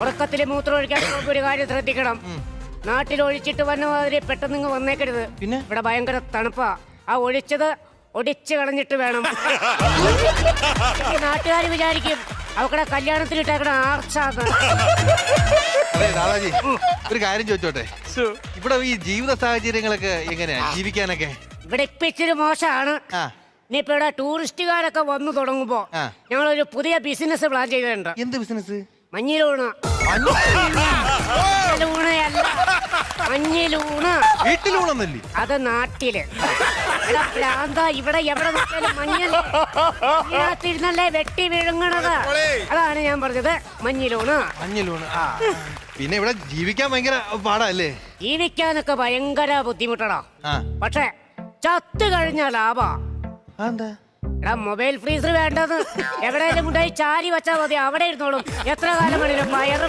ഉറക്കത്തിൽ മൂത്രം ഒഴിക്കാൻ പോകുമ്പോ ഒരു കാര്യം ശ്രദ്ധിക്കണം. നാട്ടിൽ ഒഴിച്ചിട്ട് വന്ന മാതിരി പെട്ടെന്ന് ഇങ്ങ് വന്നേക്കരുത്. പിന്നെ ഇവിടെ ഭയങ്കര തണുപ്പാ. ആ ഒഴിച്ചത് ഒടിച്ചു കളഞ്ഞിട്ട് വേണം. നാട്ടുകാർ വിചാരിക്കും അവക്കടെ കല്യാണത്തിന് ഇട്ടേക്കണ ആർച്ചാന്ന്. അതെ ദാദാജി, ഒരു കാര്യം ചോദിച്ചോട്ടെ, ഇവിടെ ഈ ജീവിത സാഹചര്യങ്ങളൊക്കെ എങ്ങനെയാ ജീവിക്കാനൊക്കെ? ഇവിടെ ഇപ്പൊ ഇച്ചിരി മോശമാണ്. ആ, ഇനിയിപ്പോ ഇവിടെ ടൂറിസ്റ്റുകാരൊക്കെ വന്നു തുടങ്ങുമ്പോ ഞങ്ങളൊരു പുതിയ ബിസിനസ് പ്ലാൻ ചെയ്തിട്ടുണ്ട്. എന്ത് ബിസിനസ്? മഞ്ഞിലൂണ്. മഞ്ഞിലൂണ്. വീട്ടിലൂണെന്നല്ലേ? അത് നാട്ടില്. ഇവിടെ എവിടെ നോക്കിയാലും മഞ്ഞിരുന്നല്ലേ വെട്ടി വിഴുങ്ങണത്. അതാണ് ഞാൻ പറഞ്ഞത്, മഞ്ഞിലൂണ്. മഞ്ഞിലൂണ്. പിന്നെ ഇവിടെ ജീവിക്കാൻ ഭയങ്കര പാടല്ലേ? ജീവിക്കാനൊക്കെ ഭയങ്കര ബുദ്ധിമുട്ടടാ. ആ, പക്ഷെ ചത്തു കഴിഞ്ഞാൽ ലാഭാ. എന്താ? എടാ, മൊബൈൽ ഫ്രീസർ വേണ്ടത് എവിടെയെങ്കിലും കൊണ്ടുപോയി ചാരി വെച്ചാൽ മതി, അവിടെ ഇരുന്നോളും. എത്ര കാലം വേണേലും വയറ്